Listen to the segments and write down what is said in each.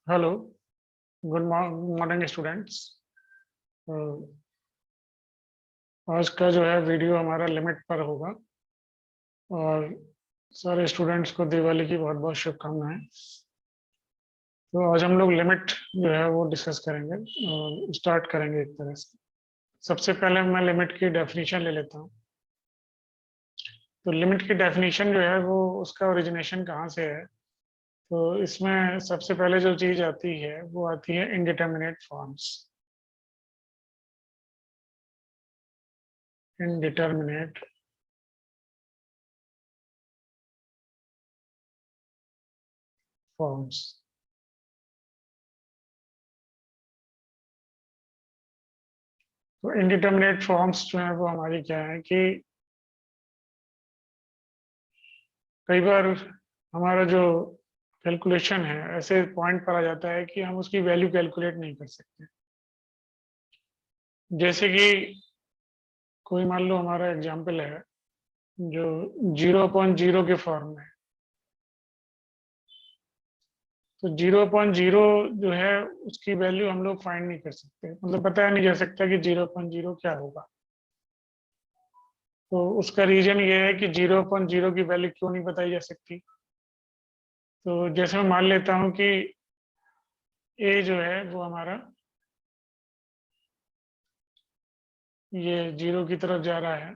Hello, good morning students. आज का जो है वीडियो हमारा लिमिट पर होगा और सारे स्टूडेंट्स को दिवाली की बहुत बहुत शुभकामनाएं। तो आज हम लोग लिमिट जो है वो डिस्कस करेंगे और स्टार्ट करेंगे एक तरह से। सबसे पहले मैं लिमिट की डेफिनेशन ले लेता हूँ। तो लिमिट की डेफिनेशन जो है वो उसका ओरिजिनेशन कहाँ से है। तो इसमें सबसे पहले जो चीज़ आती है वो आती है इनडिटर्मिनेट फॉर्म्स। Indeterminate forms. तो इनडिटर्मिनेट फॉर्म्स जो है वो हमारी क्या है कि कई बार हमारा जो कैलकुलेशन है ऐसे पॉइंट पर आ जाता है कि हम उसकी वैल्यू कैलकुलेट नहीं कर सकते। जैसे कि कोई मान लो हमारा एग्जाम्पल है जो 0.0 के फॉर्म में है। तो 0.0 जो है उसकी वैल्यू हम लोग फाइंड नहीं कर सकते, मतलब बताया नहीं जा सकता कि 0.0 क्या होगा। तो उसका रीजन ये है कि 0.0 की वैल्यू क्यों नहीं बताई जा सकती। तो जैसे मैं मान लेता हूँ कि ए जो है वो हमारा ये 0 की तरफ जा रहा है,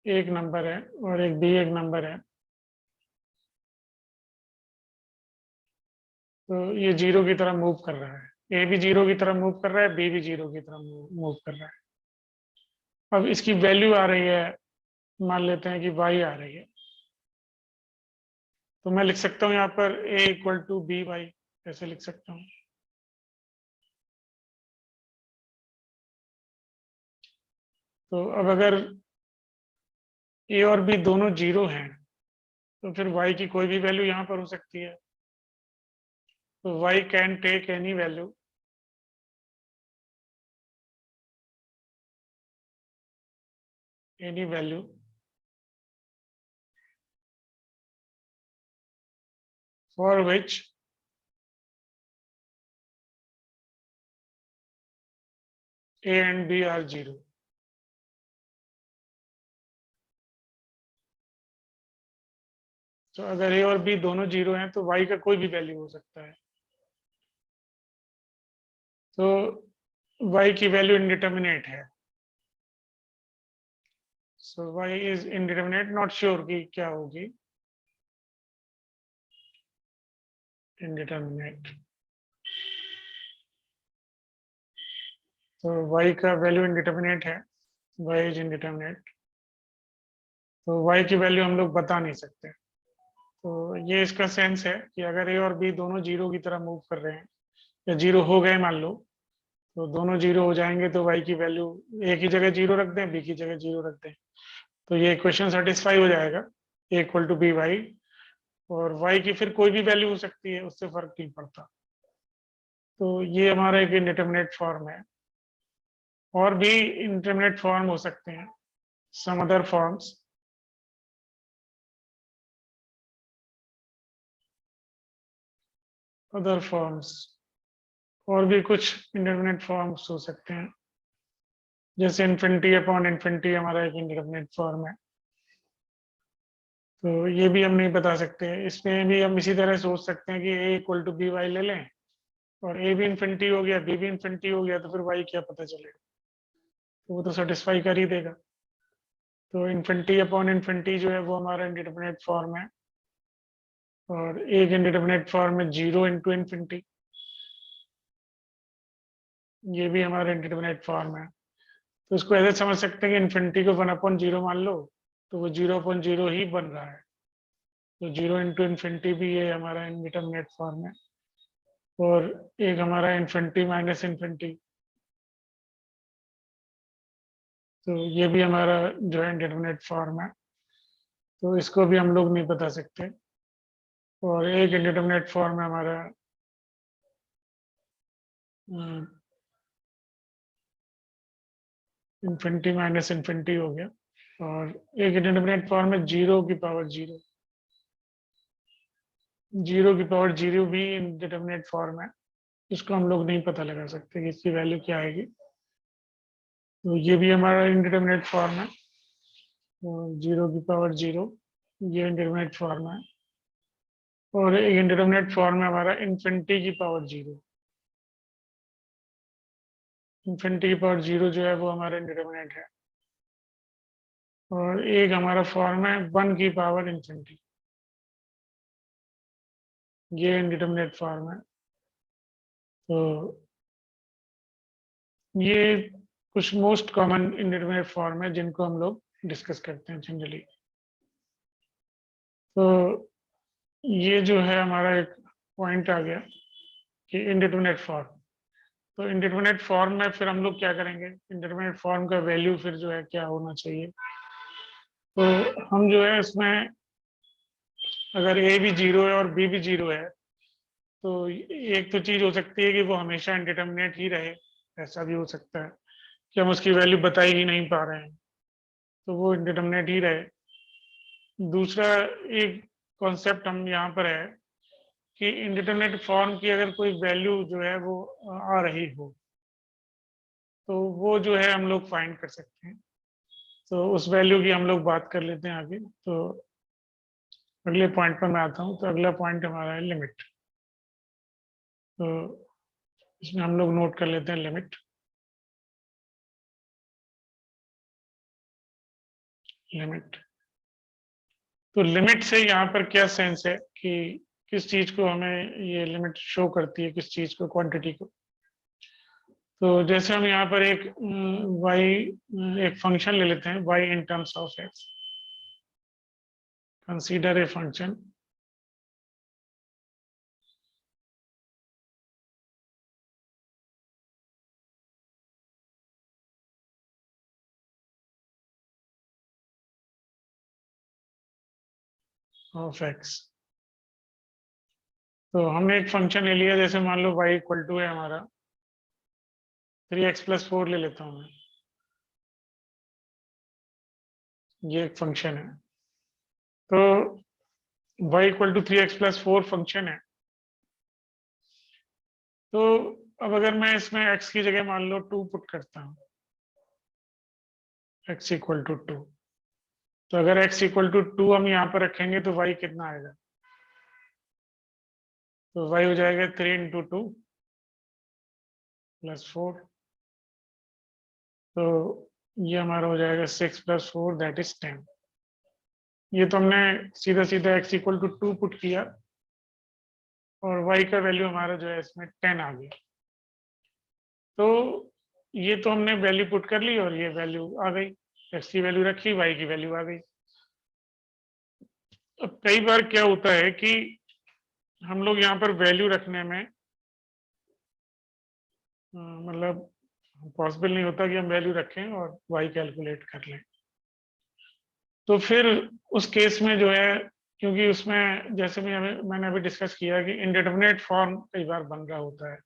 एक नंबर है, और एक बी एक नंबर है। तो ये 0 की तरफ मूव कर रहा है, ए भी 0 की तरफ मूव कर रहा है, बी भी 0 की तरफ मूव कर रहा है। अब इसकी वैल्यू आ रही है, मान लेते हैं कि वाई आ रही है। तो मैं लिख सकता हूँ यहाँ पर ए इक्वल टू बी वाई, ऐसे लिख सकता हूँ। तो अब अगर ए और बी दोनों 0 हैं तो फिर वाई की कोई भी वैल्यू यहाँ पर हो सकती है। तो why can take any value, any value for which A and B are 0। तो अगर ए और बी दोनों 0 हैं तो वाई का कोई भी वैल्यू हो सकता है। तो वाई की वैल्यू इनडिटर्मिनेट है। So y is indeterminate, not sure कि क्या होगी, इनडिटर्मिनेट। तो वाई का वैल्यू इनडिटर्मिनेट है, वाई इज इनडिटर्मिनेट। तो वाई की वैल्यू हम लोग बता नहीं सकते। तो ये इसका सेंस है कि अगर ए और बी दोनों 0 की तरह मूव कर रहे हैं या 0 हो गए मान लो, तो दोनों 0 हो जाएंगे तो वाई की वैल्यू ए की जगह 0 रख दें, बी की जगह 0 रख दें, तो ये इक्वेशन सेटिस्फाई हो जाएगा, ए इक्वल टू बी वाई। और वाई की फिर कोई भी वैल्यू हो सकती है, उससे फर्क नहीं पड़ता। तो ये हमारा एक इंडिटरमिनेट फॉर्म है। और भी इंडिटरमिनेट फॉर्म हो सकते हैं, some other forms. Other forms और भी कुछ इंडिटरमिनेट फॉर्म्स हो सकते हैं, जैसे इन्फिनिटी अपॉन इन्फिनिटी हमारा एक इंडिटरमिनेट फॉर्म है। तो ये भी हम नहीं बता सकते। इसमें भी हम इसी तरह सोच सकते हैं कि ए इक्वल टू बी वाई ले लें, और ए भी इन्फिनिटी हो गया, बी भी इन्फिनिटी हो गया, तो फिर वाई क्या पता चलेगा। तो वो तो सेटिस्फाई कर ही देगा। तो इन्फिनिटी अपॉन इन्फिनिटी जो है वो हमारा इंडिटरमिनेट फॉर्म है। और एक इंडिटरमिनेट फॉर्म है 0 इंटू इन्फिनिटी, ये भी हमारा इंडिटरमिनेट फॉर्म है। तो इसको ऐसे समझ सकते हैं कि इन्फिनिटी को 1/0 मान लो, तो वो 0/0 ही बन रहा है। तो 0 इंटू इन्फिनिटी भी ये हमारा इंडिटरमिनेट फॉर्म है। और एक हमारा इन्फिनिटी माइनस इन्फिनिटी, तो ये भी हमारा जो है इंडिटरमिनेट फॉर्म है। तो इसको भी हम लोग नहीं बता सकते। और एक इंडिटरमिनेट फॉर्म है हमारा इन्फिनिटी माइनस इन्फिनिटी हो गया। और एक इंडिटरमिनेट फॉर्म है 0 की पावर 0, जीरो की पावर जीरो भी इनडिटरमिनेट फॉर्म है, इसको हम लोग नहीं पता लगा सकते कि इसकी वैल्यू क्या आएगी। तो ये भी हमारा इनडिटरमिनेट फॉर्म है, तो जीरो की पावर जीरो, ये इनडिटरमिनेट फॉर्म है। और एक इनडिटरमिनेट फॉर्म है हमारा इन्फिनिटी की पावर जीरो। इन्फिनिटी की पावर जीरो जो है वो हमारा इनडिटरमिनेट है। और एक हमारा फॉर्म है वन की पावर इन्फिनिटी, ये इनडिटरमिनेट फॉर्म है। तो ये कुछ मोस्ट कॉमन इनडिटरमिनेट फॉर्म है जिनको हम लोग डिस्कस करते हैं जनरली। तो ये जो है हमारा एक पॉइंट आ गया कि इनडिटरमिनेट फॉर्म। तो इनडिटरमिनेट फॉर्म में फिर हम लोग क्या करेंगे, इनडिटरमिनेट फॉर्म का वैल्यू फिर जो है क्या होना चाहिए। तो हम जो है इसमें अगर ए भी जीरो है और बी भी जीरो है, तो एक तो चीज हो सकती है कि वो हमेशा इनडिटरमिनेट ही रहे, ऐसा भी हो सकता है कि हम उसकी वैल्यू बता ही नहीं पा रहे हैं, तो वो इनडिटरमिनेट ही रहे। दूसरा एक कॉन्सेप्ट हम यहाँ पर है कि इंडिटरमिनेट फॉर्म की अगर कोई वैल्यू जो है वो आ रही हो, तो वो जो है हम लोग फाइंड कर सकते हैं। तो उस वैल्यू की हम लोग बात कर लेते हैं आगे। तो अगले पॉइंट पर मैं आता हूँ। तो अगला पॉइंट हमारा है लिमिट। तो इसमें हम लोग नोट कर लेते हैं लिमिट। लिमिट, तो लिमिट से यहाँ पर क्या सेंस है कि किस चीज को हमें ये लिमिट शो करती है, किस चीज को, क्वांटिटी को। तो जैसे हम यहाँ पर एक एक फंक्शन ले लेते हैं y in terms of x। Consider a function of x। तो हमने एक फंक्शन ले लिया, जैसे मान लो y इक्वल टू है हमारा 3x+4 ले लेता हूँ मैं, ये एक फंक्शन है। तो y equal to 3x+4 function है। तो अब अगर मैं इसमें x की जगह मान लो 2 पुट करता हूँ, x इक्वल टू 2, तो अगर x इक्वल टू 2 हम यहाँ पर रखेंगे तो y कितना आएगा, तो y हो जाएगा 3 × 2 + 4। तो ये हमारा हो जाएगा 6+4 दैट इज 10। ये तो हमने सीधा सीधा x इक्वल टू 2 पुट किया और y का वैल्यू हमारा जो है इसमें 10 आ गया। तो ये तो हमने वैल्यू पुट कर ली और ये वैल्यू आ गई, x की वैल्यू रखी, y की वैल्यू आ गई। अब कई बार क्या होता है कि हम लोग यहाँ पर वैल्यू रखने में मतलब पॉसिबल नहीं होता कि हम वैल्यू रखें और y कैलकुलेट कर लें। तो फिर उस केस में जो है, क्योंकि उसमें जैसे मैंने अभी डिस्कस किया कि इंडिटरमिनेट फॉर्म कई बार बन रहा होता है,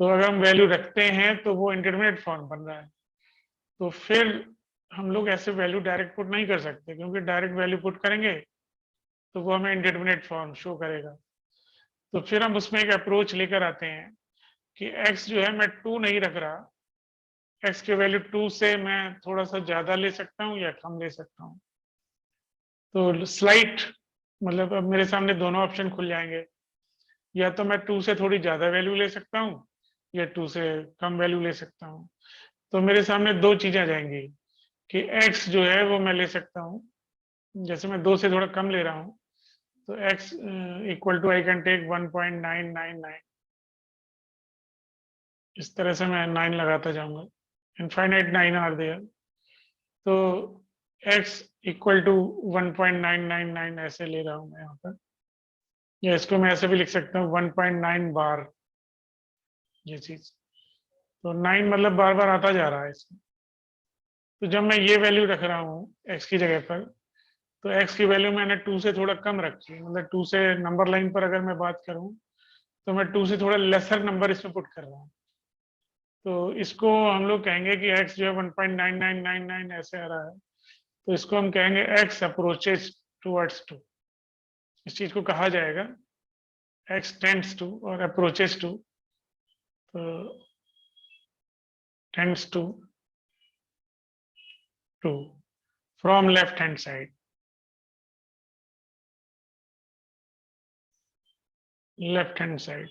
तो अगर हम वैल्यू रखते हैं तो वो इंडिटरमिनेट फॉर्म बन रहा है, तो फिर हम लोग ऐसे वैल्यू डायरेक्ट पुट नहीं कर सकते, क्योंकि डायरेक्ट वैल्यू पुट करेंगे तो वो हमें इंडिटरमिनेट फॉर्म शो करेगा। तो फिर हम उसमें एक अप्रोच लेकर आते हैं कि x जो है मैं 2 नहीं रख रहा, x की वैल्यू 2 से मैं थोड़ा सा ज्यादा ले सकता हूँ या कम ले सकता हूँ। तो स्लाइट मतलब अब मेरे सामने दोनों ऑप्शन खुल जाएंगे, या तो मैं 2 से थोड़ी ज्यादा वैल्यू ले सकता हूँ या 2 से कम वैल्यू ले सकता हूँ। तो मेरे सामने दो चीजें आ जाएंगी कि x जो है वो मैं ले सकता हूँ, जैसे मैं 2 से थोड़ा कम ले रहा हूँ तो x equal to I can take 1.999, इस तरह से मैं 9 लगाता जाऊंगा, इनफाइनाइट 9 आर देयर। तो x इक्वल टू 1.999 ऐसे ले रहा हूँ मैं यहाँ पर, या इसको मैं ऐसे भी लिख सकता हूँ 1.9 बार, ये चीज। तो 9 मतलब बार बार आता जा रहा है इसमें। तो जब मैं ये वैल्यू रख रहा हूँ x की जगह पर, तो x की वैल्यू मैंने 2 से थोड़ा कम रखी है, मतलब 2 से नंबर लाइन पर अगर मैं बात करूँ तो मैं 2 से थोड़ा लेसर नंबर इसमें पुट कर रहा हूँ। तो इसको हम लोग कहेंगे कि x जो है 1.9999 ऐसे आ रहा है, तो इसको हम कहेंगे x अप्रोचेज टुवर्ड्स 2, इस चीज को कहा जाएगा x टेंड्स टू और अप्रोचेस टू, तो tends to from left hand side, left hand side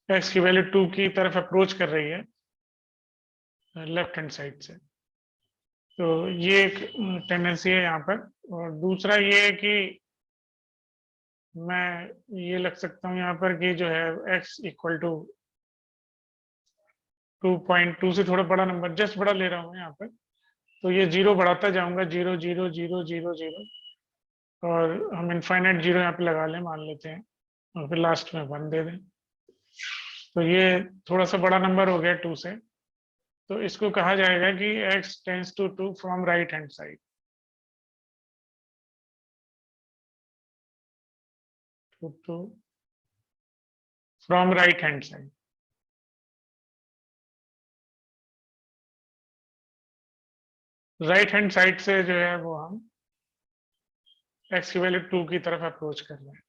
x की वैल्यू 2 की तरफ अप्रोच कर रही है लेफ्ट हैंड साइड से। तो ये एक टेंडेंसी है यहाँ पर। और दूसरा ये है कि मैं ये लग सकता हूँ यहाँ पर कि जो है x इक्वल टू 2.2 से थोड़ा बड़ा नंबर, जस्ट बड़ा ले रहा हूँ यहाँ पर, तो ये जीरो बढ़ाता जाऊंगा, 0 0 0 0 0, और हम इनफाइनाइट जीरो यहाँ पे लगा लें, मान लेते हैं, और फिर लास्ट में 1 दे दें। तो ये थोड़ा सा बड़ा नंबर हो गया 2 से, तो इसको कहा जाएगा कि x tends to 2 from right hand side, 2 from right hand side. Right hand side से जो है वो हम x की वैल्यू 2 की तरफ अप्रोच कर रहे हैं।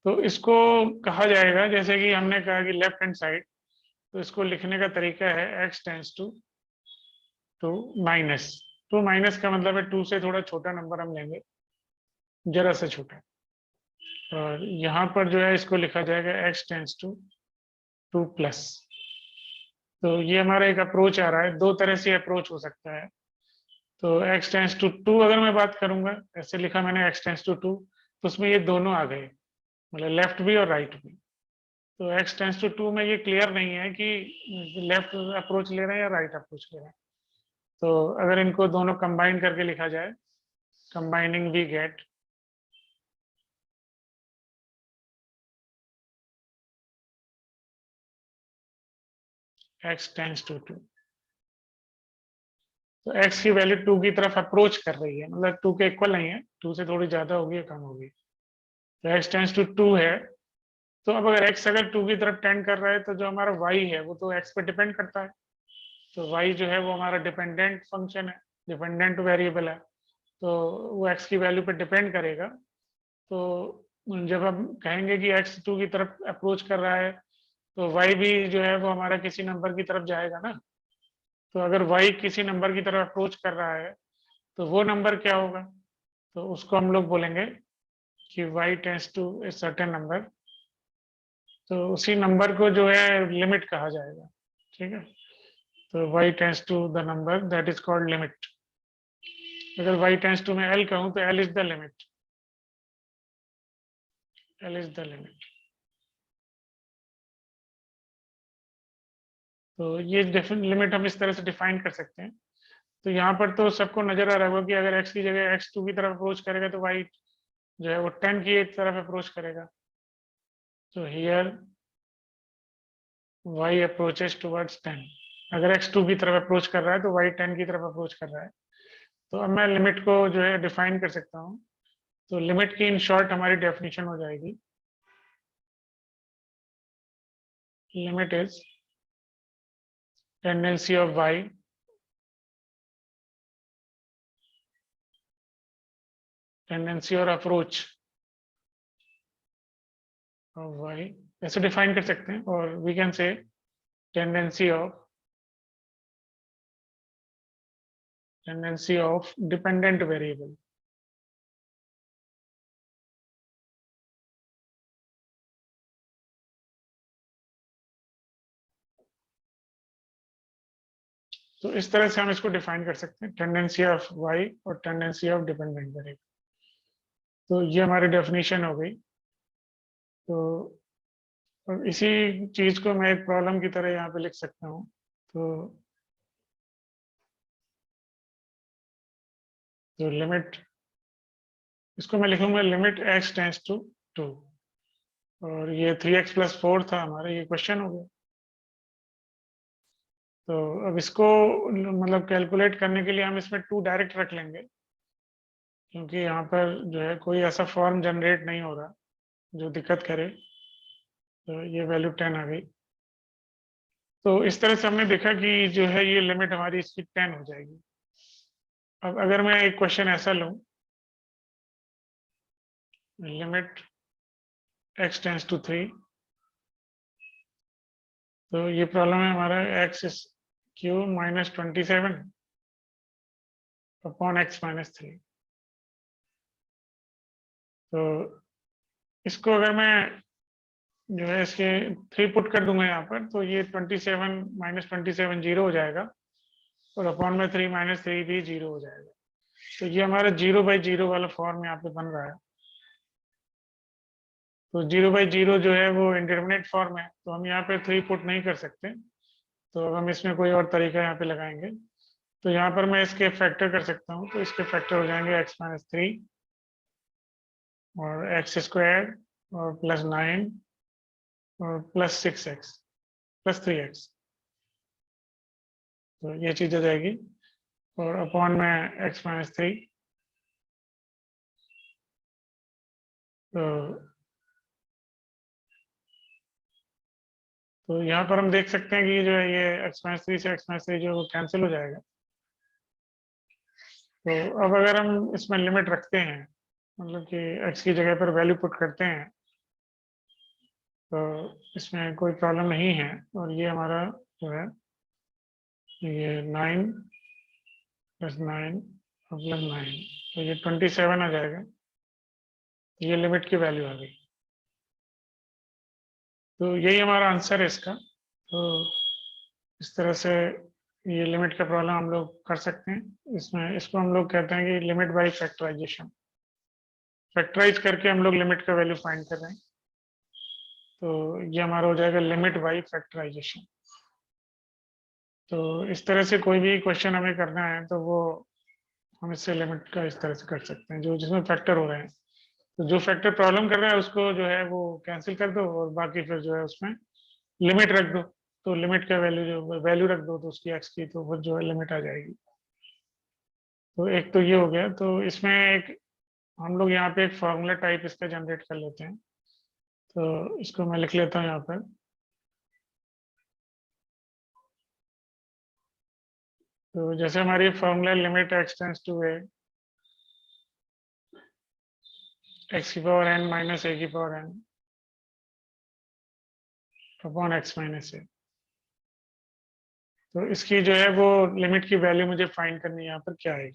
तो इसको कहा जाएगा, जैसे कि हमने कहा कि लेफ्ट हैंड साइड, तो इसको लिखने का तरीका है x tends to 2 minus. 2 minus का मतलब है 2 से थोड़ा छोटा नंबर हम लेंगे, जरा सा छोटा, और यहाँ पर जो है इसको लिखा जाएगा x टेंड्स टू 2 प्लस। तो ये हमारा एक अप्रोच आ रहा है, दो तरह से अप्रोच हो सकता है। तो x टेंड्स टू 2 अगर मैं बात करूंगा, ऐसे लिखा मैंने x टेंड्स टू 2, तो उसमें ये दोनों आ गए, मतलब लेफ्ट भी और राइट भी। तो x टेंड्स टू 2 में ये क्लियर नहीं है कि लेफ्ट अप्रोच ले रहे हैं या राइट अप्रोच ले रहे हैं। तो अगर इनको दोनों कंबाइन करके लिखा जाए, combining we get x tends to 2। तो x की वैल्यू 2 की तरफ अप्रोच कर रही है, मतलब 2 के इक्वल नहीं है, 2 से थोड़ी ज्यादा होगी या कम होगी। तो x टेंड्स टू 2 है। तो अब अगर x अगर 2 की तरफ टेंड कर रहा है, तो जो हमारा y है वो तो x पे डिपेंड करता है। तो y जो है वो हमारा डिपेंडेंट फंक्शन है, डिपेंडेंट वेरिएबल है, तो वो x की वैल्यू पे डिपेंड करेगा। तो जब हम कहेंगे कि x 2 की तरफ अप्रोच कर रहा है, तो y भी जो है वो हमारा किसी नंबर की तरफ जाएगा ना। तो अगर y किसी नंबर की तरफ अप्रोच कर रहा है, तो वो नंबर क्या होगा, तो उसको हम लोग बोलेंगे कि y tends to a certain number. तो उसी नंबर को जो है लिमिट कहा जाएगा, ठीक है। तो y tends to the number that is called limit. अगर y टेंड्स टू मैं l कहूं, तो l is the limit, l is the limit. तो ये लिमिट हम इस तरह से डिफाइन कर सकते हैं। तो यहाँ पर तो सबको नजर आ रहा होगा कि अगर x की जगह x 2 की तरफ अप्रोच करेगा, तो y जो है वो 10 की तरफ अप्रोच करेगा। तो हियर y अप्रोचेस टुवर्ड्स 10। अगर x 2 की तरफ अप्रोच कर रहा है, तो y 10 की तरफ अप्रोच कर रहा है। तो अब मैं लिमिट को जो है डिफाइन कर सकता हूँ। तो लिमिट की इन शॉर्ट हमारी डेफिनेशन हो जाएगी, limit is tendency of y tendency और अप्रोच ऑफ y, ऐसे डिफाइन कर सकते हैं। और we can say tendency of dependent variable. तो इस तरह से हम इसको डिफाइन कर सकते हैं, टेंडेंसी ऑफ y और टेंडेंसी ऑफ डिपेंडेंट वेरिएबल। तो ये हमारी डेफिनेशन हो गई। तो और इसी चीज को मैं एक प्रॉब्लम की तरह यहाँ पे लिख सकता हूँ। तो लिमिट, इसको मैं लिखूंगा लिमिट x टेंड्स टू 2, और ये 3x + 4 था हमारा, ये क्वेश्चन हो गया। तो अब इसको मतलब कैलकुलेट करने के लिए हम इसमें 2 डायरेक्ट रख लेंगे, क्योंकि यहाँ पर जो है कोई ऐसा फॉर्म जनरेट नहीं हो रहा जो दिक्कत करे। तो ये वैल्यू 10 आ गई। तो इस तरह से हमने देखा कि जो है ये लिमिट हमारी इसकी 10 हो जाएगी। अब अगर मैं एक क्वेश्चन ऐसा लूं लिमिट x टेंस टू 3, तो ये प्रॉब्लम है हमारा x cube minus 27 upon x minus 3। तो इसको अगर मैं जो है इसके 3 पुट कर दूंगा यहाँ पर, तो ये 27 माइनस 27 जीरो हो जाएगा, और अपॉन में 3 माइनस 3 भी जीरो हो जाएगा। तो ये हमारा 0/0 वाला फॉर्म यहाँ पे बन रहा है। तो 0/0 जो है वो इंडिटरमिनेट फॉर्म है, तो हम यहाँ पे 3 पुट नहीं कर सकते, तो अब हम इसमें कोई और तरीका यहाँ पे लगाएंगे। तो यहाँ पर मैं इसके फैक्टर कर सकता हूँ, तो इसके फैक्टर हो जाएंगे x माइनस 3 और x स्क्वायर और प्लस 9 और प्लस 6x प्लस 3x, तो ये चीज आ जाएगी, और अपॉन में x माइनस 3। तो यहाँ पर हम देख सकते हैं कि जो है ये x माइनस 3 से x माइनस 3 जो है वो कैंसिल हो जाएगा। तो अब अगर हम इसमें लिमिट रखते हैं, मतलब कि x की जगह पर वैल्यू पुट करते हैं, तो इसमें कोई प्रॉब्लम नहीं है, और ये हमारा जो है ये 9 प्लस 9 और प्लस 9, तो ये 27 आ जाएगा, ये लिमिट की वैल्यू आ गई। तो यही हमारा आंसर है इसका। तो इस तरह से ये लिमिट का प्रॉब्लम हम लोग कर सकते हैं। इसमें इसको हम लोग कहते हैं कि लिमिट बाय फैक्टराइजेशन। फैक्टराइज करके हम लोग लिमिट का वैल्यू फाइंड कर रहे हैं, तो ये हमारा हो जाएगा लिमिट बाय फैक्टराइजेशन। तो इस तरह से कोई भी क्वेश्चन हमें करना है, तो वो हम इससे लिमिट का इस तरह से कर सकते हैं, जो जिसमें फैक्टर हो रहे हैं। तो जो फैक्टर प्रॉब्लम कर रहा है उसको जो है वो कैंसिल कर दो, और बाकी फिर जो है उसमें लिमिट रख दो। तो लिमिट का वैल्यू जो वैल्यू रख दो तो उसकी एक्स की, तो वो जो है लिमिट आ जाएगी। तो एक तो ये हो गया। तो इसमें एक हम लोग यहाँ पे एक फॉर्मूला टाइप इसका जनरेट कर लेते हैं, तो इसको मैं लिख लेता हूँ यहाँ पर। तो जैसे हमारी formula limit x tends to a x की पावर एन माइनस ए की power n upon x minus a. तो इसकी जो है वो लिमिट की वैल्यू मुझे फाइंड करनी है, यहाँ पर क्या है।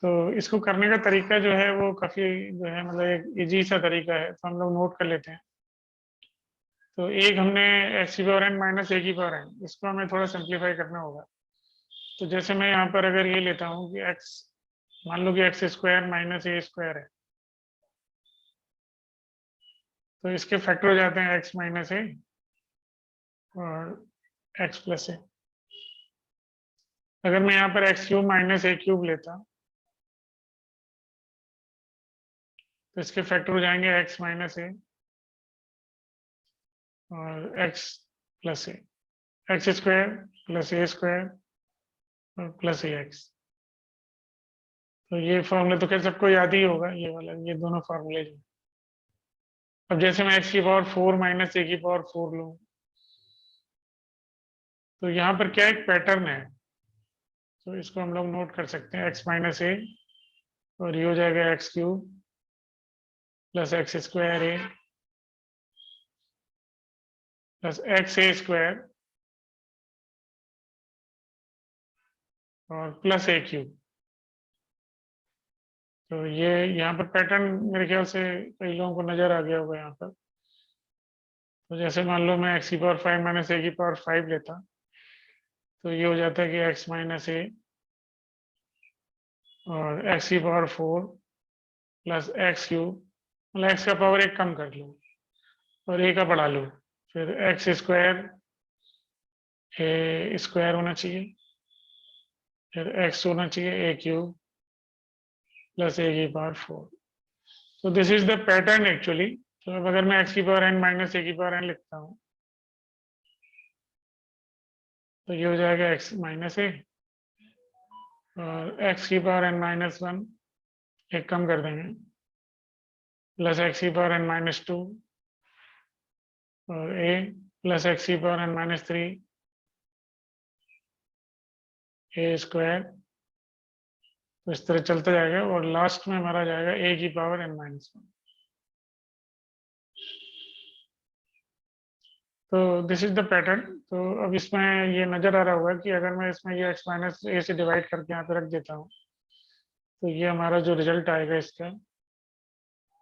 तो इसको करने का तरीका जो है वो काफी जो है मतलब एक इजी सा तरीका है, तो हम लोग नोट कर लेते हैं। तो एक हमने एक्स की पावर एन माइनस ए की पावर एन, इसको हमें थोड़ा सिंप्लीफाई करना होगा। तो जैसे मैं यहाँ पर अगर ये लेता हूँ कि एक्स, मान लो कि एक्स स्क्वायर माइनस ए स्क्वायर है, तो इसके फैक्टर हो जाते हैं एक्स माइनस ए और एक्स प्लस ए। अगर मैं यहाँ पर एक्स क्यूब माइनस ए क्यूब लेता, तो इसके फैक्टर हो जाएंगे एक्स माइनस ए और एक्स प्लस ए, एक्स स्क्वायर प्लस ए स्क्वायर और प्लस ए एक्स। तो ये फॉर्मूला तो खैर सबको याद ही होगा, ये वाला, ये दोनों फॉर्मूले जो। अब जैसे मैं एक्स की पावर 4 माइनस ए की पावर 4 लूँ, तो यहाँ पर क्या एक पैटर्न है, तो इसको हम लोग नोट कर सकते हैं। एक्स माइनस ए और ये हो जाएगा x cube plus x square a plus x a square और प्लस ए क्यूब। तो ये यहाँ पर पैटर्न मेरे ख्याल से कई लोगों को नजर आ गया होगा यहाँ पर। तो जैसे मान लो मैं एक्स की पावर 5 माइनस ए की पावर 5 लेता, तो ये हो जाता है कि एक्स माइनस ए और एक्स की पावर 4 प्लस एक्स क्यूब, मतलब एक्स का पावर एक कम कर लो और ए का बढ़ा लो, फिर एक्स स्क्वायर ए स्क्वायर होना चाहिए, फिर एक्स होना चाहिए ए क्यूब प्लस ए की पावर 4। तो this is the pattern actually. तो अब अगर मैं एक्स की पावर एन माइनस ए की पावर एन लिखता हूँ, तो ये हो जाएगा एक्स माइनस ए और एक्स की पावर एन माइनस 1 एक कम कर देंगे, प्लस एक्स की पावर एन माइनस 2 और ए प्लस एक्स की पावर एन माइनस 3 ए स्क्वायर तो इस तरह चलता जाएगा और लास्ट में हमारा जाएगा a की पावर n-1। तो दिस इज द पैटर्न। तो अब इसमें ये नजर आ रहा होगा कि अगर मैं इसमें ये x माइनस ए से डिवाइड करके यहाँ पे रख देता हूँ तो ये हमारा जो रिजल्ट आएगा इसका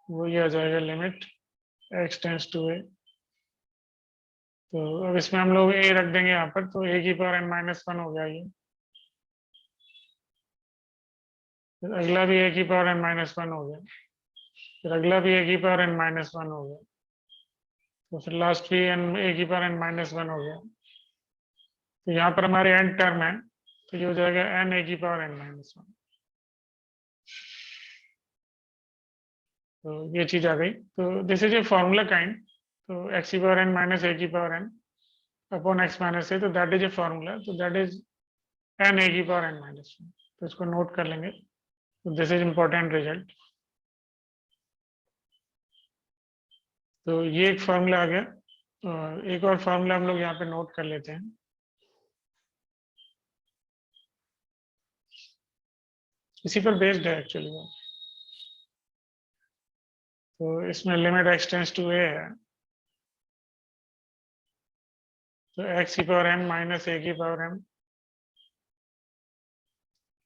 वो ये आ जाएगा limit x tends to a। तो अब इसमें हम लोग a रख देंगे यहाँ पर, तो a की पावर n-1 हो गया ये। फिर अगला भी a की पावर n-1 हो गया, फिर अगला भी a की पावर n-1 हो गया, तो फिर लास्ट भी a की पावर n-1 हो गया। तो यहाँ पर हमारे n टर्म है, तो ये हो जाएगा n a की पावर n-1। तो ये चीज आ गई। तो this is a formula kind. तो x की पावर n माइनस a की power n upon x minus a, तो दैट इज ए फॉर्मूला, तो दैट इज n a की पावर n-1। तो इसको नोट कर लेंगे। तो दिस इज इंपॉर्टेंट रिजल्ट। तो ये एक फॉर्मूला आ गया, और एक और फॉर्मूला हम लोग यहाँ पे नोट कर लेते हैं। इसी पर बेस्ड है एक्चुअली वो। तो इसमें limit x tends to a है, तो x की पावर m माइनस a की पावर m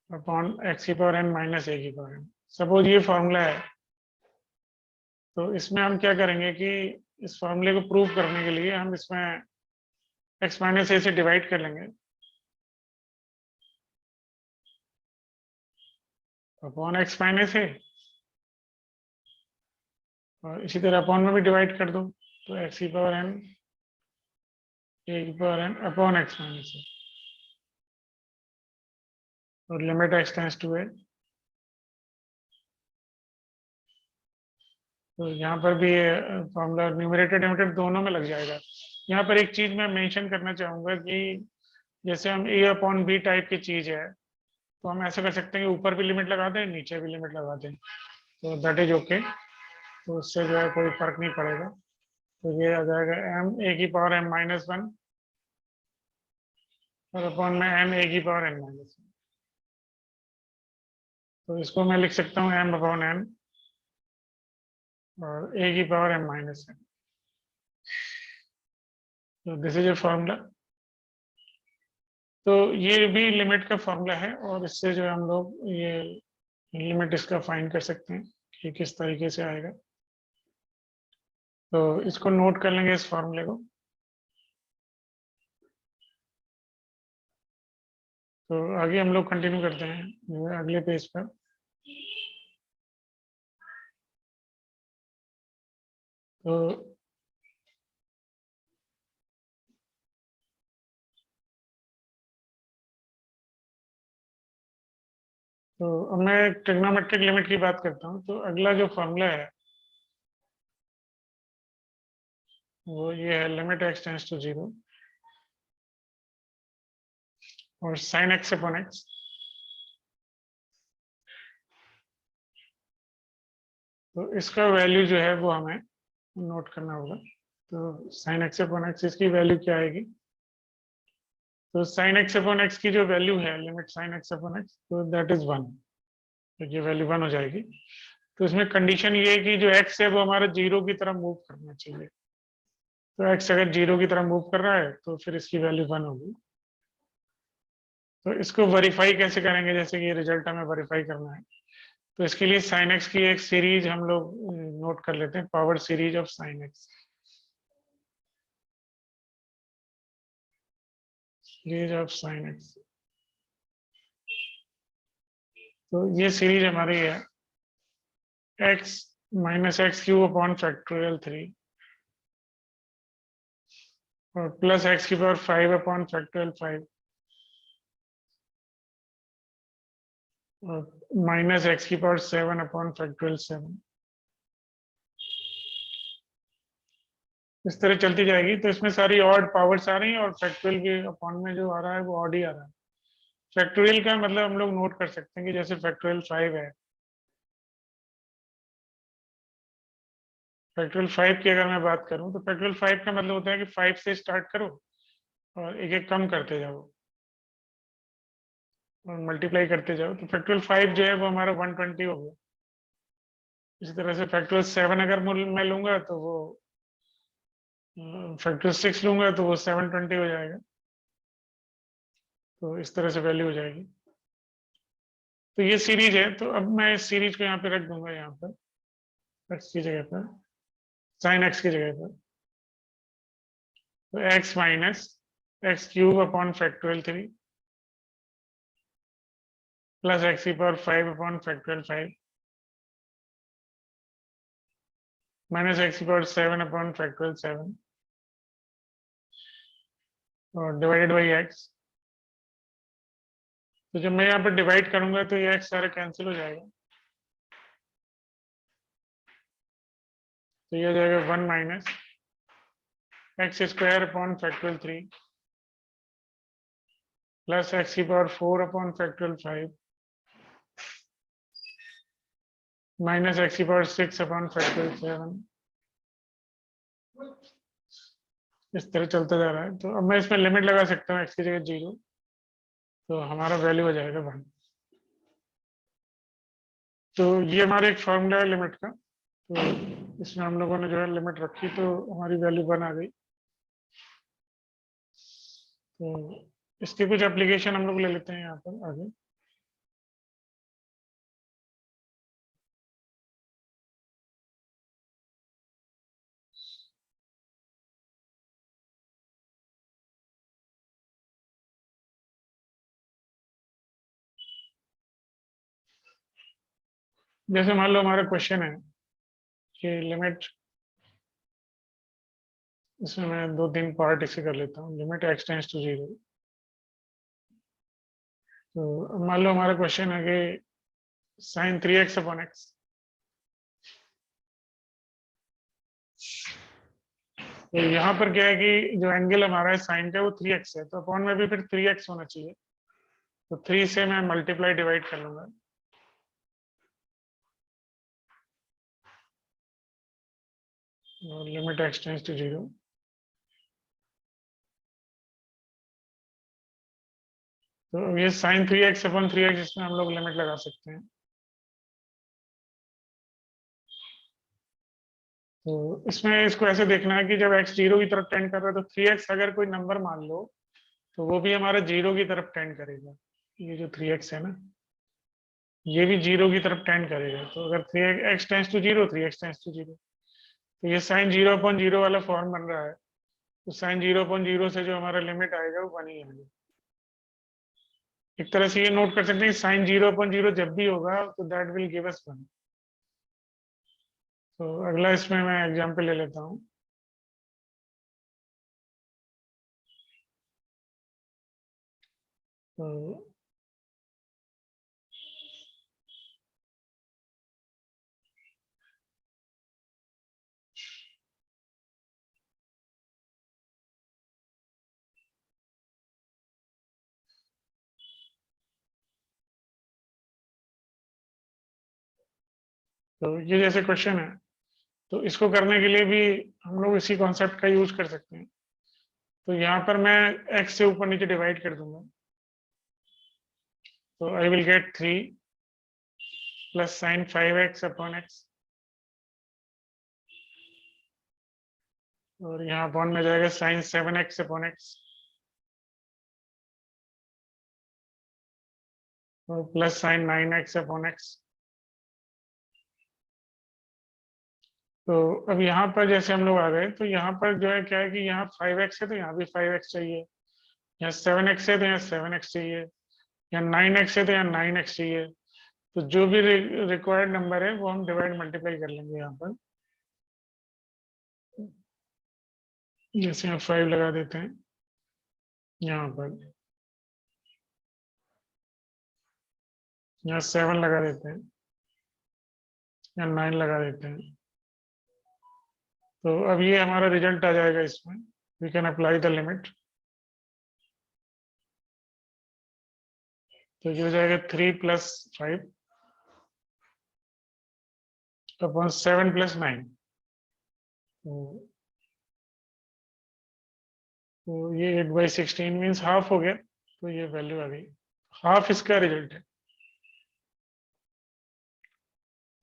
अपॉन x की पावर n माइनस a की पावर m। सपोज ये फॉर्मूला है, तो इसमें हम क्या करेंगे कि इस फॉर्मूले को प्रूव करने के लिए हम इसमें x माइनस a से डिवाइड कर लेंगे अपॉन x माइनस a, और इसी तरह अपॉन में भी डिवाइड कर दो, तो x की पावर n a की power n upon x minus a, और limit x tends to a। तो यहाँ पर भी फॉर्मूला न्यूमरेटर डिनोमिनेटर दोनों में लग जाएगा। यहाँ पर एक चीज मैं मेंशन करना चाहूंगा कि जैसे हम a अपॉन बी टाइप की चीज है, तो हम ऐसा कर सकते हैं कि ऊपर भी लिमिट लगा दें, नीचे भी लिमिट लगा दें, तो दैट इज ओके। तो उससे जो है कोई फर्क नहीं पड़ेगा। तो ये आ जाएगा m a की पावर m-1 और अपॉन में m a की पावर n-1। तो इसको मैं लिख सकता हूँ m अपॉन n और a की पावर m-1। तो दिस इज ए फॉर्मूला। तो ये भी लिमिट का फॉर्मूला है, और इससे जो है हम लोग ये लिमिट इसका फाइंड कर सकते हैं कि किस तरीके से आएगा। तो इसको नोट कर लेंगे इस फॉर्मूले को। तो आगे हम लोग कंटिन्यू करते हैं जो है अगले पेज पर। तो अब मैं ट्रिग्नोमेट्रिक लिमिट की बात करता हूँ। तो अगला जो फॉर्मूला है वो ये है लिमिट x टेंस टू 0 और साइन x अपॉन x। तो इसका वैल्यू जो है वो हमें नोट करना होगा। तो साइन x अपॉन x इसकी वैल्यू क्या आएगी? तो साइन x अपॉन x की जो वैल्यू है limit sine x upon x, तो दैट इज 1। तो ये वैल्यू 1 हो जाएगी। तो इसमें कंडीशन ये है कि जो x है वो हमारा 0 की तरफ मूव करना चाहिए। तो x अगर 0 की तरफ मूव कर रहा है तो फिर इसकी वैल्यू 1 होगी। तो इसको वेरीफाई कैसे करेंगे, जैसे कि ये रिजल्ट हमें वेरीफाई करना है, तो इसके लिए साइन एक्स की एक सीरीज हम लोग नोट कर लेते हैं, power series of sine x. Series of sine x. तो ये सीरीज हमारी है x minus x cube upon factorial 3 और प्लस एक्स की पावर 5 अपॉन फैक्टोरियल 5 और माइनस एक्स की पावर 7 अपॉन फैक्टोरियल 7। इस तरह चलती जाएगी। तो इसमें सारी ऑड पावर्स आ रही हैं और फैक्टोरियल के अपॉन में जो आ रहा है वो ऑड ही आ रहा है। फैक्टोरियल का मतलब हम लोग नोट कर सकते हैं कि जैसे फैक्टोरियल 5 है, फैक्टोरियल 5 की अगर मैं बात करूं तो फैक्टोरियल 5 का मतलब होता है कि 5 से स्टार्ट करो और एक एक कम करते जाओ। और मल्टीप्लाई करते जाओ तो फैक्टोरियल 5 जो है वो हमारा 120 हो गया। इसी तरह से फैक्टोरियल 7 अगर मैं लूंगा तो वो फैक्टोरियल 6 लूंगा तो वो 720 हो जाएगा। तो इस तरह से वैल्यू हो जाएगी। तो ये सीरीज है, तो अब मैं इस सीरीज को यहाँ पे रख दूंगा, यहाँ पर एक्स की जगह पर, साइन एक्स की जगह पर। तो x minus x cube upon factorial 3 plus x की power 5 upon factorial 5 minus x की पावर 7 अपॉन फैक्टोरियल 7 और डिवाइडेड बाई एक्स। तो जब मैं यहाँ पर डिवाइड करूंगा तो ये एक्स सारा कैंसिल हो जाएगा। तो ये हो जाएगा 1 minus x square upon factorial 3 plus x की power 4 upon factorial 5 minus x की पावर 6 अपॉन फैक्टोरियल 7। इस तरह चलता जा रहा है। तो अब मैं इसमें लिमिट लगा सकता हूँ एक्स की जगह 0, तो हमारा वैल्यू हो जाएगा 1। तो ये हमारा एक फॉर्मूला है लिमिट का। तो इसमें हम लोगों ने जो है लिमिट रखी तो हमारी वैल्यू 1 आ गई। तो इसके कुछ एप्लीकेशन हम लोग ले लेते हैं यहाँ पर आगे। जैसे मान लो हमारा क्वेश्चन है कि लिमिट, इसमें मैं 2-3 पार्ट इसे कर लेता हूँ। Limit x tends to 0। तो अब मान लो हमारा क्वेश्चन है कि साइन 3x अपॉन एक्स। तो यहाँ पर क्या है कि जो एंगल हमारा है साइन का वो 3x है, तो अपॉन में भी फिर 3x होना चाहिए। तो 3 से मैं मल्टीप्लाई डिवाइड कर लूंगा। और लिमिट एक्स टेंस टू 0। तो ये साइन 3x अपॉन 3x, इसमें हम लोग लिमिट लगा सकते हैं। तो इसमें इसको ऐसे देखना है कि जब x 0 की तरफ टेंड कर रहा है तो 3x अगर कोई नंबर मान लो तो वो भी हमारा 0 की तरफ टेंड करेगा। ये जो 3x है ना, ये भी 0 की तरफ टेंड करेगा। तो अगर 3x tense to 0, 3x tense to 0, तो ये साइन 0 अपॉन 0 वाला फॉर्म बन रहा है। तो साइन 0 अपॉन 0 से जो हमारा लिमिट आएगा वो 1 ही आएगा। एक तरह से ये नोट कर सकते हैं साइन 0 अपॉन 0 जब भी होगा तो दैट विल गिव अस 1। तो अगला इसमें मैं एग्जांपल ले लेता हूँ। तो ये जैसे क्वेश्चन है, तो इसको करने के लिए भी हम लोग इसी कॉन्सेप्ट का यूज कर सकते हैं। तो यहाँ पर मैं x से ऊपर नीचे डिवाइड कर दूंगा। तो I will get 3 plus sign 5x upon x, और यहाँ अपॉन में जाएगा साइन 7x अपॉन एक्स और plus sign 9x upon x. तो अब यहाँ पर जैसे हम लोग आ गए तो यहाँ पर जो है क्या है कि यहाँ 5x है तो यहाँ भी 5x चाहिए, यहाँ 7x है तो यहाँ 7x चाहिए, यहाँ 9x है तो यहाँ 9x चाहिए। तो जो भी रिक्वायर्ड नंबर है वो हम डिवाइड मल्टीप्लाई कर लेंगे यहाँ पर। जैसे यहाँ 5 लगा देते हैं, यहाँ पर यहाँ 7 लगा देते हैं, यहाँ 9 लगा देते हैं। तो अब ये हमारा रिजल्ट आ जाएगा इसमें। We can apply the limit. तो ये हो जाएगा 3 प्लस 5 अपॉन 7 प्लस 9। तो ये 8/16 मीन्स हाफ हो गया। तो ये वैल्यू आ गई हाफ इसका रिजल्ट है।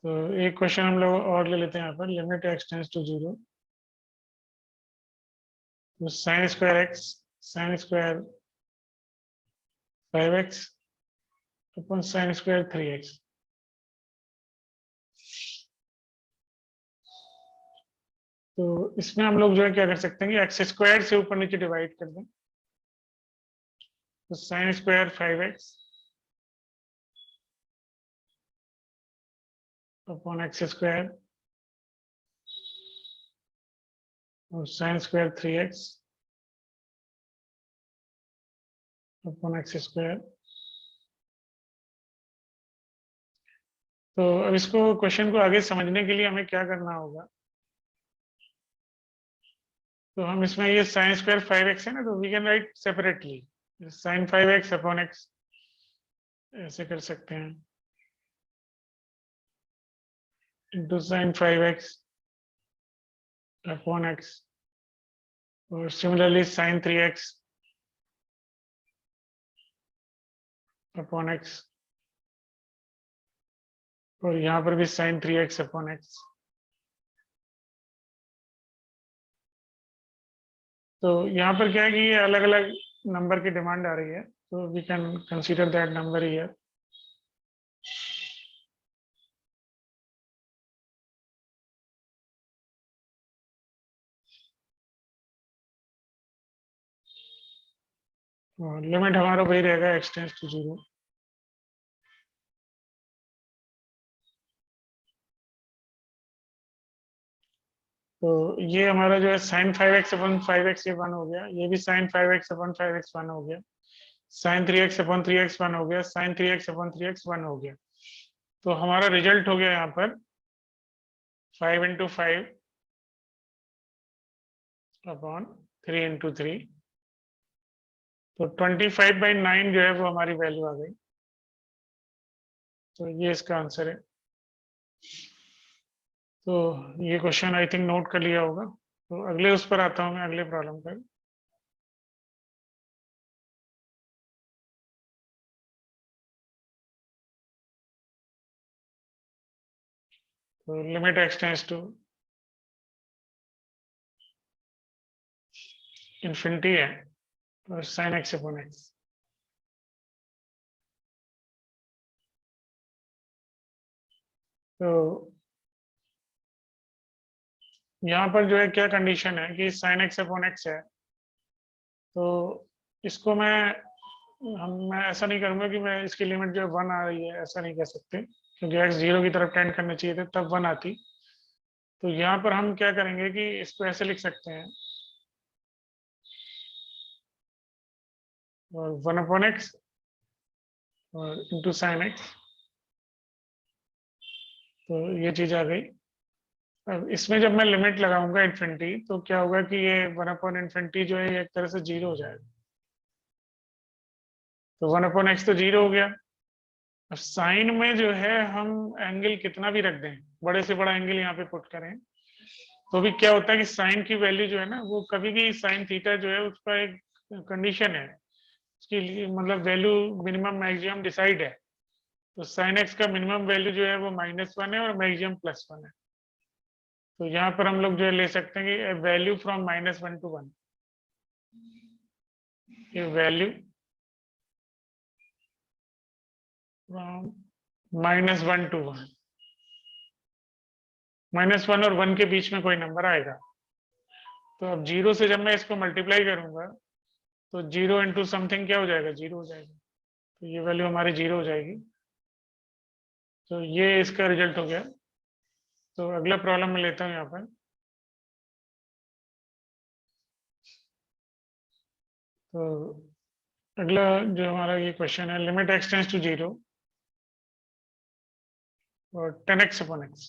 तो एक क्वेश्चन हम लोग और ले लेते हैं यहाँ पर, लिमिट एक्स टेंड्स टू 0, तो sine square x sign square 5x अपन साइन स्क्वायर 3x। तो इसमें हम लोग जो है क्या कर सकते हैं कि एक्स स्क्वायर से ऊपर नीचे डिवाइड कर दें, तो sine square 5x upon x square और sine square 3x upon x square. तो अब इसको क्वेश्चन को आगे समझने के लिए हमें क्या करना होगा, तो हम इसमें ये साइन स्क्वायर 5x है ना, तो we can write separately sine 5x upon x, ऐसे कर सकते हैं, into sine 5x upon x, और similarly sine 3x upon x, और यहाँ पर भी साइन 3x अपॉन एक्स। तो यहाँ पर क्या है कि ये अलग अलग नंबर की डिमांड आ रही है, तो we can consider that number here. और लिमिट हमारा वही रहेगा एक्स टेंड्स टू 0। तो ये हमारा जो है साइन 5x अपॉन 5x ये 1 हो गया, ये भी साइन 5x अपॉन 5x 1 हो गया, साइन 3x अपॉन 3x 1 हो गया, साइन 3x अपॉन 3x 1 हो गया। तो हमारा रिजल्ट हो गया यहाँ पर 5 इंटू 5 अपॉन 3 इंटू 3, तो 25/9 जो है वो हमारी वैल्यू आ गई। तो ये इसका आंसर है। तो ये क्वेश्चन आई थिंक नोट कर लिया होगा, तो अगले उस पर आता हूँ मैं, अगले प्रॉब्लम पर। तो limit x tends to infinity है, और साइन एक्स अपॉन एक्स। तो यहाँ पर जो है क्या कंडीशन है कि साइन एक्स अपॉन एक्स है, तो इसको मैं ऐसा नहीं करूंगा कि मैं इसकी लिमिट जो है 1 आ रही है, ऐसा नहीं कह सकते, क्योंकि एक्स 0 की तरफ टेंड करना चाहिए था तब 1 आती। तो यहाँ पर हम क्या करेंगे कि इसको ऐसे लिख सकते हैं, और 1 अपॉन एक्स और इंटू साइन एक्स, तो ये चीज आ गई। अब इसमें जब मैं लिमिट लगाऊंगा इन्फिनिटी, तो क्या होगा कि ये 1 अपॉन इन्फिनिटी जो है ये एक तरह से 0 हो जाएगा। तो 1 अपॉन एक्स तो 0 हो गया। अब साइन में जो है हम एंगल कितना भी रख दें, बड़े से बड़ा एंगल यहाँ पे पुट करें, तो भी क्या होता है कि साइन की वैल्यू जो है ना, वो कभी भी साइन थीटा जो है उसका एक कंडीशन है, उसकी मतलब वैल्यू मिनिमम मैक्सिमम डिसाइड है। तो साइन एक्स का मिनिमम वैल्यू जो है वो -1 है और मैक्सिमम +1 है। तो यहाँ पर हम लोग जो है ले सकते हैं कि वैल्यू फ्रॉम -1 to 1, ये वैल्यू फ्रॉम -1 to 1, -1 और 1 के बीच में कोई नंबर आएगा। तो अब 0 से जब मैं इसको मल्टीप्लाई करूंगा, तो 0 इंटू समथिंग क्या हो जाएगा, 0 हो जाएगा। तो ये वैल्यू हमारी 0 हो जाएगी। तो ये इसका रिजल्ट हो गया। तो अगला प्रॉब्लम मैं लेता हूँ यहाँ पर। तो अगला जो हमारा ये क्वेश्चन है, लिमिट एक्स टेंड्स टू 0 और 10x अपॉन एक्स।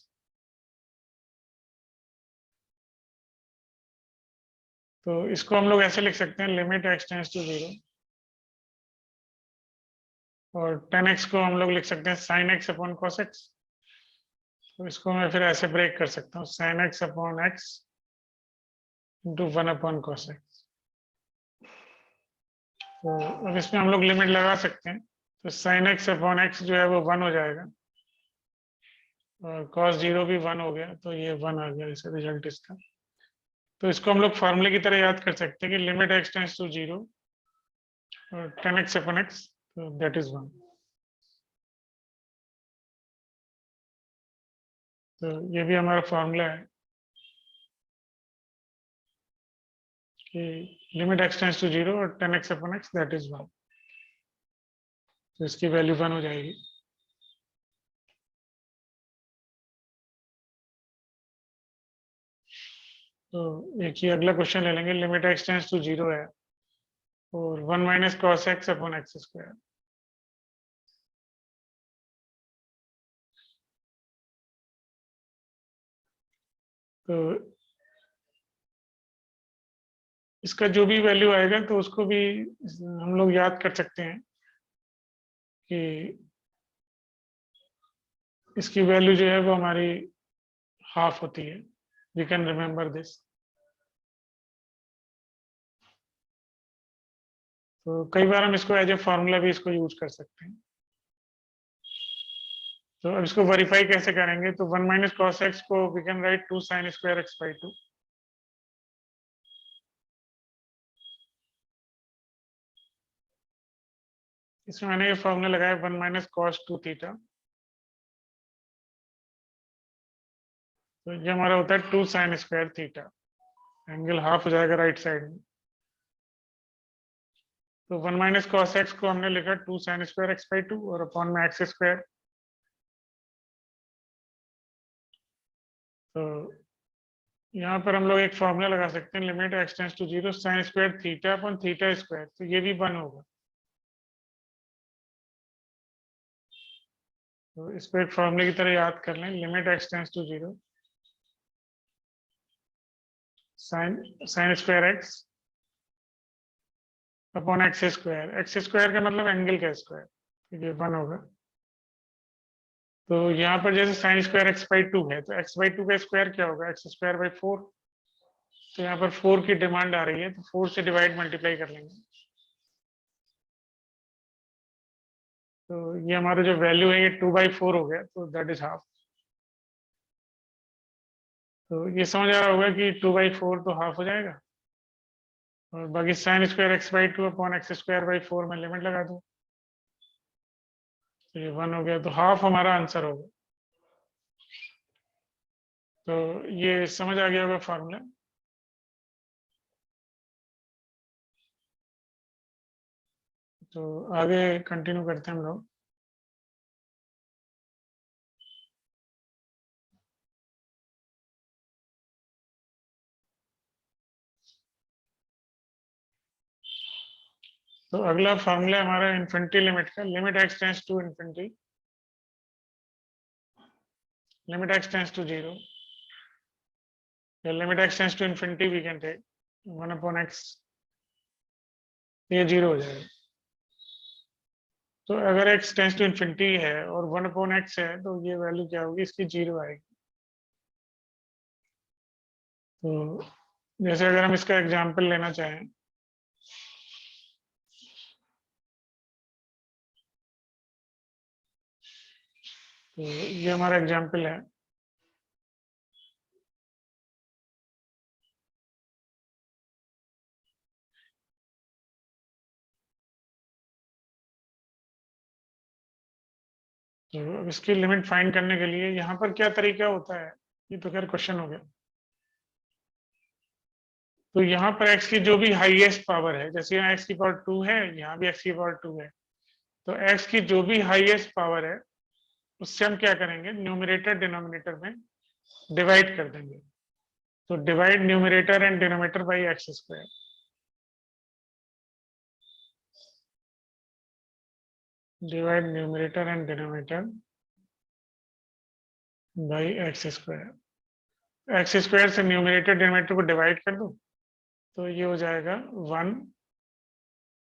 तो इसको हम लोग ऐसे लिख सकते हैं, लिमिट एक्स टेंड्स टू 0, और 10x को हम लोग लिख सकते हैं sine x upon cos x. तो इसको मैं फिर ऐसे ब्रेक कर सकता हूँ, sine x upon x into 1 upon cos x. तो अब इसमें हम लोग लिमिट लगा सकते हैं। तो साइन एक्स अपॉन एक्स जो है वो 1 हो जाएगा और कॉस 0 भी 1 हो गया, तो ये 1 आ गया इसे रिजल्ट इसका। तो इसको हम लोग फॉर्मूले की तरह याद कर सकते हैं कि लिमिट एक्स टेंड्स टू 0 और 10x अपॉन x, तो दैट इज 1। तो ये भी हमारा फॉर्मूला है कि लिमिट एक्स टेंड्स टू 0 और 10x upon x that is 1। तो इसकी वैल्यू 1 हो जाएगी। तो एक ही अगला क्वेश्चन ले लेंगे, लिमिट एक्स टेंड्स टू 0 है और 1 minus cos x upon x square. तो इसका जो भी वैल्यू आएगा तो उसको भी हम लोग याद कर सकते हैं कि इसकी वैल्यू जो है वो हमारी हाफ होती है। We can remember this. तो कई बार हम इसको एज ए फॉर्मूला भी इसको यूज कर सकते हैं। तो अब इसको वेरीफाई कैसे करेंगे, तो 1 माइनस कॉस एक्स को we can write 2 sine square x by 2। इसमें मैंने ये फॉर्मूला लगाया 1 माइनस कॉस 2 थीटा। तो ये हमारा होता है 2 sine square theta. Angle half हो जाएगा राइट साइड में। तो 1 माइनस कॉस एक्स को हमने लिखा 2 साइन स्क्वायर एक्स बाई 2 और अपॉन में एक्स स्क्वायर। तो यहाँ पर हम लोग एक फॉर्मूला लगा सकते हैं, limit x tends to 0 sine square theta upon theta square. तो ये भी 1 होगा। तो इसको एक फॉर्मूले की तरह याद कर लें, limit x tends to 0 sine sine square x upon x square. X square का मतलब एंगल का स्क्वायर, तो ये 1 होगा। तो यहाँ पर जैसे साइन स्क्वायर एक्स बाई 2 है, तो एक्स बाई 2 का स्क्वायर क्या होगा, एक्स स्क्वायर बाई 4। तो यहाँ पर 4 की डिमांड आ रही है, तो 4 से डिवाइड मल्टीप्लाई कर लेंगे। तो ये हमारा जो वैल्यू है ये 2/4 हो गया, तो दैट इज हाफ। तो ये समझ आ रहा होगा कि 2/4 तो हाफ हो जाएगा। और बाकी sign square x by 2 upon x square by 4 में लिमिट लगा दो, तो ये 1 हो गया। तो हाफ हमारा आंसर होगा। तो ये समझ आ गया होगा फॉर्मूला। तो आगे कंटिन्यू करते हैं हम लोग। तो अगला फॉर्मूला हमारा इन्फिनिटी लिमिट का, limit x tends to infinity, limit x tends to 0 या limit x tends to infinity we can take 1 upon x. ये 0 हो जाएगा। तो अगर x टेंड्स टू इन्फिनिटी है और 1 अपॉन एक्स है, तो ये वैल्यू क्या होगी, इसकी 0 आएगी। तो जैसे अगर हम इसका एग्जांपल लेना चाहें, तो ये हमारा एग्जांपल है। तो अब इसकी लिमिट फाइंड करने के लिए यहाँ पर क्या तरीका होता है, ये तो खैर क्वेश्चन हो गया। तो यहाँ पर x की जो भी हाईएस्ट पावर है, जैसे यहाँ x की पावर 2 है, यहाँ भी x की पावर 2 है, तो x की जो भी हाईएस्ट पावर है उससे हम क्या करेंगे, न्यूमरेटर डिनोमिनेटर में डिवाइड कर देंगे। तो divide numerator and denominator by x square. Divide numerator and denominator by x square. X square से न्यूमरेटर डिनोमिनेटर को डिवाइड कर दो, तो ये हो जाएगा 1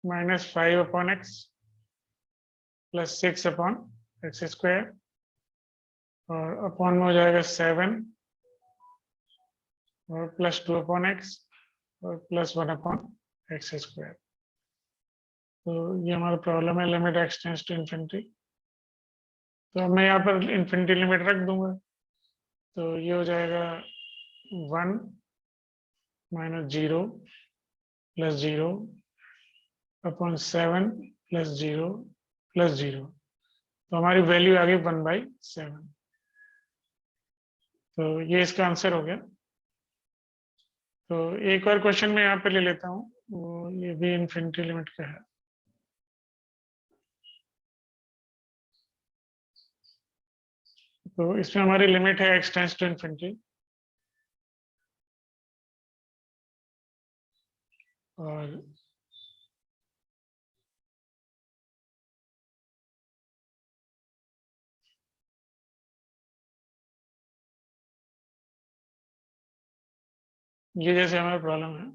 minus 5 upon x plus 6 upon x square और अपॉन में हो जाएगा 7 और प्लस 2 अपॉन एक्स और प्लस 1 अपॉन एक्स स्क्वायर। तो ये हमारा प्रॉब्लम है limit x tends to infinity. तो अब मैं यहाँ पर इन्फिनिटी लिमिट रख दूंगा, तो ये हो जाएगा 1 minus 0 plus 0 upon 7 plus 0 plus 0। तो हमारी वैल्यू आ गई 1/7। तो ये इसका आंसर हो गया। तो एक और क्वेश्चन मैं यहाँ पे ले लेता हूँ, ये भी इन्फिनिटी लिमिट का है। तो इसमें हमारी लिमिट है एक्स टेंड्स टू इन्फिनिटी, और ये जैसे हमारा प्रॉब्लम है।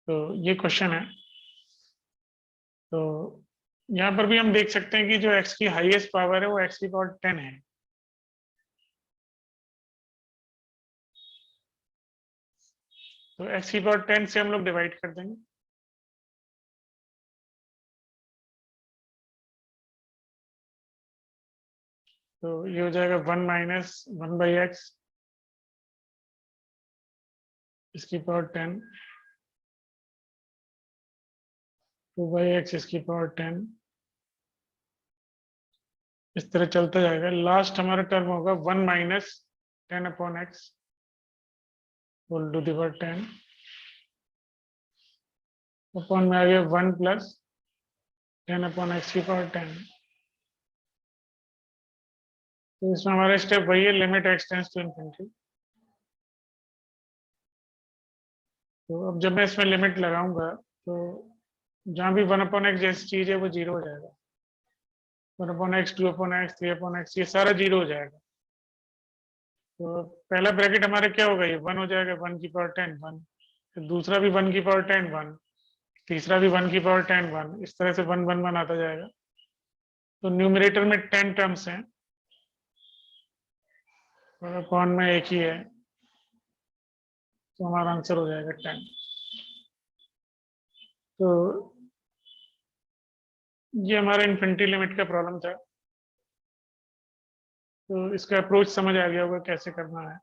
तो ये क्वेश्चन है। तो यहाँ पर भी हम देख सकते हैं कि जो x की हाईएस्ट पावर है वो x की पावर 10 है। तो x की पावर 10 से हम लोग डिवाइड कर देंगे। तो ये हो जाएगा 1 माइनस 1/x इसकी पावर 10, 2/x इसकी पावर 10, इस तरह चलता जाएगा। लास्ट हमारा टर्म होगा 1 minus 10/x whole to the power 10 upon में आ गया 1 प्लस 10/x की पावर 10। तो इसमें हमारा स्टेप वही है, limit x tends to infinity. तो अब जब मैं इसमें लिमिट लगाऊंगा तो जहां भी 1/x जैसी चीज है वो 0 हो जाएगा। 1/x 2/x 3/x ये सारा 0 हो जाएगा। तो पहला ब्रैकेट हमारा क्या होगा, ये 1 हो जाएगा, 1 की पावर 10 1, फिर दूसरा भी 1 की पावर 10 1, तीसरा भी 1 की पावर 10 1, इस तरह से 1 1 1 आता जाएगा। तो न्यूमरेटर में 10 टर्म्स हैं और अपॉन में एक ही है, तो हमारा आंसर हो जाएगा 10। तो ये हमारा इन्फिनिटी लिमिट का प्रॉब्लम था। तो इसका अप्रोच समझ आ गया होगा कैसे करना है।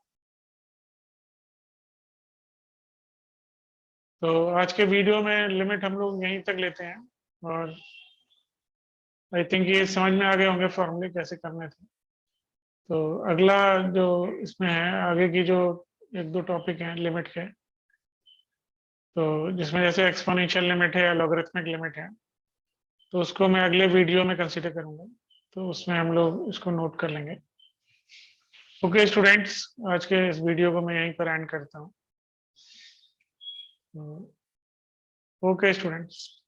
तो आज के वीडियो में लिमिट हम लोग यहीं तक लेते हैं, और आई थिंक ये समझ में आ गए होंगे फॉर्मूले कैसे करने थे। तो अगला जो इसमें है, आगे की जो एक दो टॉपिक हैं लिमिट के, तो जिसमें जैसे एक्सपोनेंशियल लिमिट है या लॉगरिथमिक लिमिट है, तो उसको मैं अगले वीडियो में कंसीडर करूंगा। तो उसमें हम लोग इसको नोट कर लेंगे। ओके स्टूडेंट्स, आज के इस वीडियो को मैं यहीं पर एंड करता हूँ। Okay students.